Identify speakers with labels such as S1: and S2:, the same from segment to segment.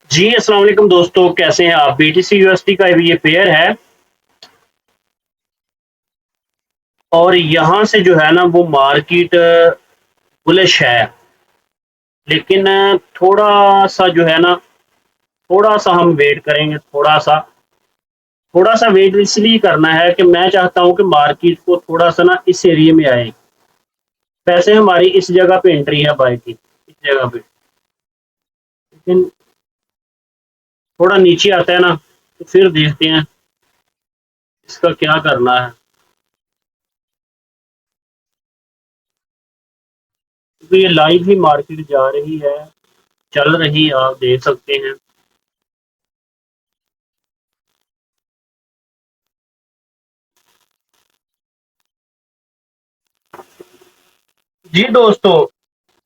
S1: जी, अस्सलाम वालेकुम दोस्तों, कैसे हैं आप? बीटीसी यूएसडी का ये पेयर है और यहाँ से जो है ना वो मार्केट बुलिश है। लेकिन थोड़ा-सा जो है ना, थोड़ा-सा हम वेट करेंगे, थोड़ा-सा वेट इसलिए करना है कि मैं चाहता हूँ कि मार्केट को थोड़ा-सा ना इस एरिये में आए। वैसे हमारी इस जगह पे एंट्री है बाय की, इस जगह पे। लेकिन थोड़ा नीचे आता है ना, तो फिर देखते हैं इसका क्या करना है। क्योंकि ये लाइव ही मार्केट जा रही है, चल रही है, आप देख सकते हैं। जी दोस्तों,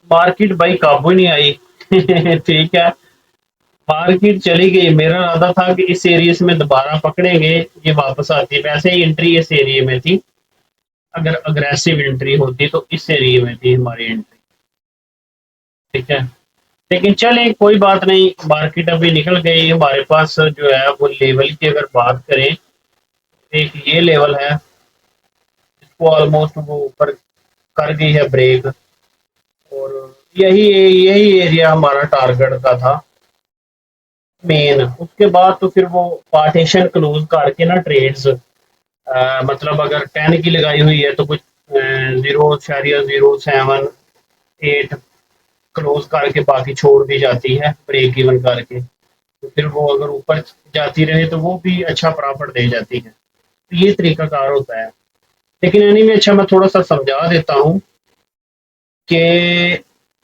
S1: मार्केट भाई काबू नहीं आई। ठीक है, मार्केट चली गई। मेरा इरादा था कि इस एरिया से मैं दोबारा पकड़ेंगे, ये वापस आती है। वैसे ही एंट्री इस एरिया में थी, अगर अग्रेसिव एंट्री होती तो इस एरिया में थी हमारी एंट्री। ठीक है, लेकिन चलें, कोई बात नहीं, मार्केट अभी निकल गई। हमारे पास जो है वो लेवल की अगर बात करें, एक ये लेवल है, इसको ऑलमोस्ट वो ऊपर कर गई है ब्रेक। और यही यही एरिया हमारा टारगेट का था मेन। उसके बाद तो फिर वो पार्टीशन क्लोज करके ना ट्रेड्स, मतलब अगर 10 की लगाई हुई है तो कुछ 0.078 क्लोज करके बाकी छोड़ दी जाती है ब्रेक इवन करके। तो फिर वो अगर ऊपर जाती रहे तो वो भी अच्छा प्रॉफिट दे जाती है। तो ये तरीकाकार होता है। लेकिन एनी में अच्छा, मैं थोड़ा सा समझा देता हूँ कि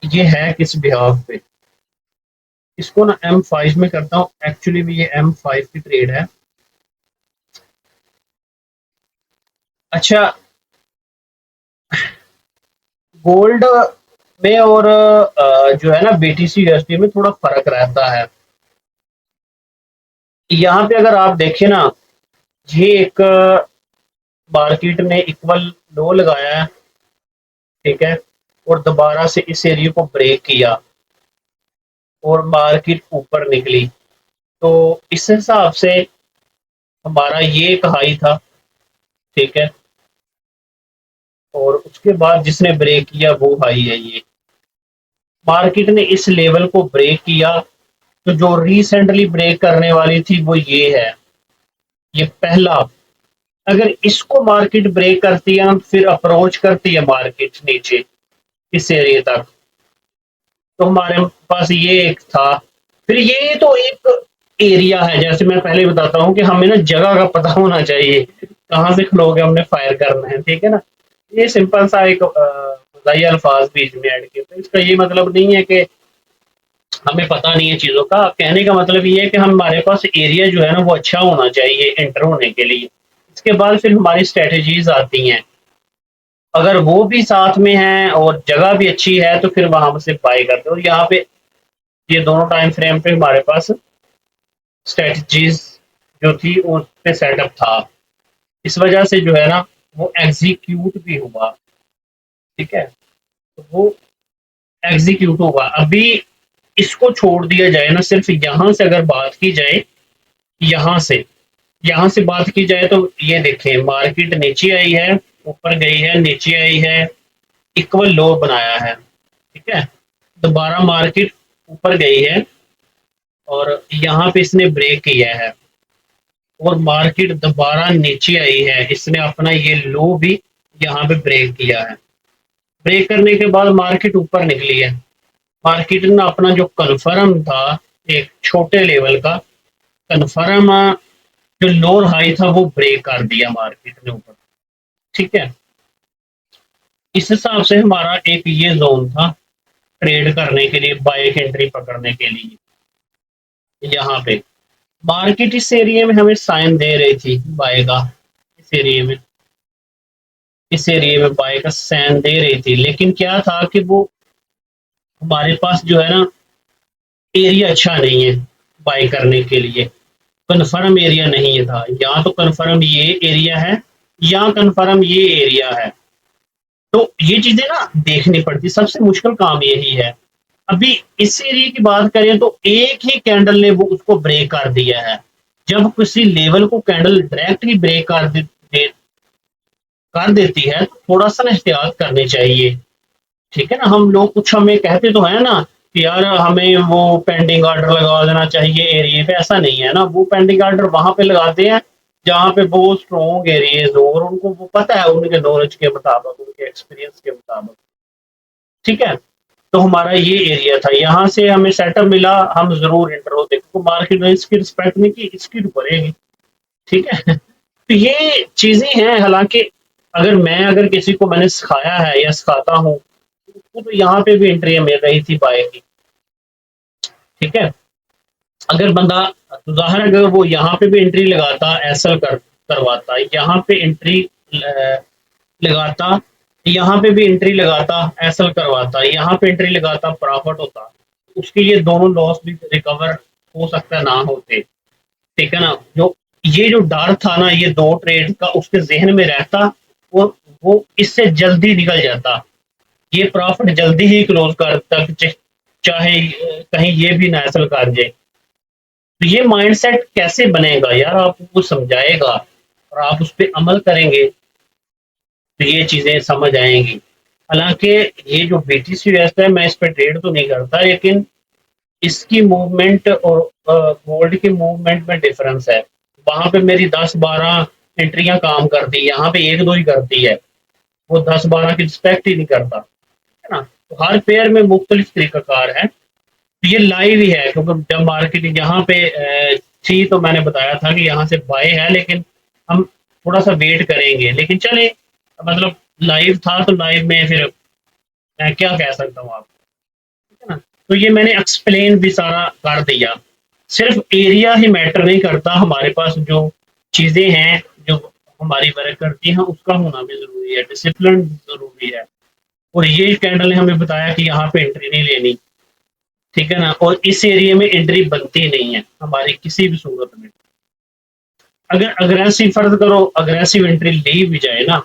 S1: ये है किस बिहाफ पे। इसको ना M5 में करता हूँ। एक्चुअली भी ये M5 की ट्रेड है। अच्छा, गोल्ड में और जो है ना बीटीसी यूएसडी में थोड़ा फर्क रहता है। यहाँ पे अगर आप देखें ना, ये एक मार्केट ने इक्वल लो लगाया है। ठीक है, और दोबारा से इस एरिया को ब्रेक किया और मार्केट ऊपर निकली। तो इस हिसाब से हमारा ये एक हाई था। ठीक है, और उसके बाद जिसने ब्रेक किया वो हाई है ये। मार्केट ने इस लेवल को ब्रेक किया, तो जो रिसेंटली ब्रेक करने वाली थी वो ये है, ये पहला। अगर इसको मार्केट ब्रेक करती है फिर अप्रोच करती है मार्केट नीचे इस एरिया तक, तो हमारे पास ये एक था। फिर ये तो एक एरिया है, जैसे मैं पहले बताता हूँ कि हमें ना जगह का पता होना चाहिए, कहाँ से खलो के हमने फायर करना है। ठीक है ना, ये सिंपल सा एक वज़ाई अल्फाज बीच में ऐड किए। तो इसका ये मतलब नहीं है कि हमें पता नहीं है चीज़ों का। कहने का मतलब ये है कि हमारे पास एरिया जो है ना वो अच्छा होना चाहिए एंटर होने के लिए। इसके बाद फिर हमारी स्ट्रेटजीज आती हैं। अगर वो भी साथ में है और जगह भी अच्छी है तो फिर वहां से बाय करते हैं। और यहाँ पे ये दोनों टाइम फ्रेम पे हमारे पास स्ट्रेटजीज जो थी उस पे सेटअप था। इस वजह से जो है ना वो एग्जीक्यूट भी हुआ। ठीक है, तो वो एग्जीक्यूट हुआ। अभी इसको छोड़ दिया जाए ना, सिर्फ यहाँ से अगर बात की जाए, यहाँ से यहाँ से बात की जाए तो ये देखें, मार्केट नीचे आई है, ऊपर गई है, नीचे आई है, इक्वल लो बनाया है। ठीक है, दोबारा मार्केट ऊपर गई है और यहाँ पे इसने ब्रेक किया है और मार्केट दोबारा नीचे आई है। इसने अपना ये लो भी यहाँ पे ब्रेक किया है। ब्रेक करने के बाद मार्केट ऊपर निकली है। मार्केट ने अपना जो कन्फर्म था, एक छोटे लेवल का कन्फर्म, जो लोअर हाई था वो ब्रेक कर दिया मार्केट ने ऊपर। ठीक है, इस हिसाब से हमारा एक ये जोन था ट्रेड करने के लिए, बाय एंट्री पकड़ने के लिए। यहाँ पे मार्केट इस एरिया में हमें साइन दे रही थी बाय का, इस एरिया में, इस एरिया में बाय का साइन दे रही थी। लेकिन क्या था कि वो हमारे पास जो है ना एरिया अच्छा नहीं है बाय करने के लिए, कन्फर्म एरिया नहीं था। यहाँ तो कन्फर्म ये एरिया है, यहाँ कन्फर्म ये एरिया है। तो ये चीजें ना देखनी पड़ती, सबसे मुश्किल काम यही है अभी इस एरिया की बात करें तो एक ही कैंडल ने वो उसको ब्रेक कर दिया है। जब किसी लेवल को कैंडल डायरेक्टली ब्रेक कर देती है तो थोड़ा सा ना एहतियात करनी चाहिए। ठीक है ना, हम लोग कुछ हमें कहते तो है ना कि यार हमें वो पेंडिंग ऑर्डर लगा देना चाहिए एरिया पे, ऐसा नहीं है ना। वो पेंडिंग ऑर्डर वहां पे लगाते हैं जहाँ पे बहुत स्ट्रॉन्ग एरियाज हो और उनको वो पता है, उनके नॉलेज के मुताबिक, उनके एक्सपीरियंस के मुताबिक। ठीक है, तो हमारा ये एरिया था, यहाँ से हमें सेटअप मिला, हम जरूर इंटर देखो, मार्केट में इसकी रिस्पेक्ट नहीं की, इसकी तो करेगी। ठीक है तो ये चीजें हैं। हालांकि अगर किसी को मैंने सिखाया है या सिखाता हूँ, तो यहाँ पे भी एंट्री मिल रही थी बाय की। ठीक है, अगर बंदा ज़ाहिर है, अगर वो यहाँ पे भी एंट्री लगाता, एसएल करवाता, यहाँ पे एंट्री लगाता, यहाँ पे भी एंट्री लगाता, एसएल करवाता, यहाँ पे एंट्री लगाता, प्रॉफिट होता, उसके ये दोनों लॉस भी रिकवर हो सकता है ना होते। ठीक है ना, जो ये जो डर था ना ये दो ट्रेड का उसके जहन में रहता और वो इससे जल्दी निकल जाता, ये प्रॉफिट जल्दी ही क्लोज करता, चाहे कहीं ये भी ना हासिल कर जाए। तो ये माइंडसेट कैसे बनेगा यार, आपको समझाएगा और आप उस पर अमल करेंगे तो ये चीजें समझ आएंगी। हालांकि ये जो BTC है मैं इस पर ट्रेड तो नहीं करता, लेकिन इसकी मूवमेंट और गोल्ड की मूवमेंट में डिफरेंस है। वहां पे मेरी 10-12 एंट्रियां काम करती है, यहाँ पे एक दो ही करती है, वो 10-12 की रिस्पेक्ट ही नहीं करता। है ना, तो हर पेयर में मुख्तलिफ तरीकाकार है। तो ये लाइव ही है, क्योंकि जब मार्केट यहाँ पे थी तो मैंने बताया था कि यहाँ से बाय है, लेकिन हम थोड़ा सा वेट करेंगे। लेकिन चले, मतलब लाइव था तो लाइव में फिर मैं क्या कह सकता हूँ आपको। ठीक है ना, तो ये मैंने एक्सप्लेन भी सारा कर दिया। सिर्फ एरिया ही मैटर नहीं करता, हमारे पास जो चीजें हैं जो हमारी वर्क करती हैं उसका होना भी जरूरी है, डिसिप्लिन जरूरी है। और ये कैंडल ने हमें बताया कि यहाँ पे एंट्री नहीं लेनी। ठीक है ना, और इस एरिया में एंट्री बनती नहीं है हमारी किसी भी सूरत में। अगर अग्रेसिव, फर्ज करो अग्रेसिव एंट्री ली भी जाए ना,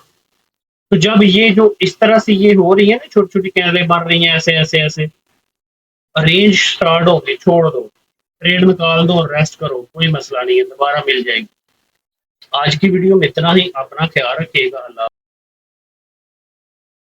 S1: तो जब ये जो इस तरह से ये हो रही है ना, छोटी छोटी कैंडलें बन रही हैं ऐसे ऐसे ऐसे, रेंज स्टार्ट हो गई, छोड़ दो, ट्रेड निकाल दो और रेस्ट करो, कोई मसला नहीं है, दोबारा मिल जाएगी। आज की वीडियो में इतना ही, अपना ख्याल रखिएगा। अल्लाह।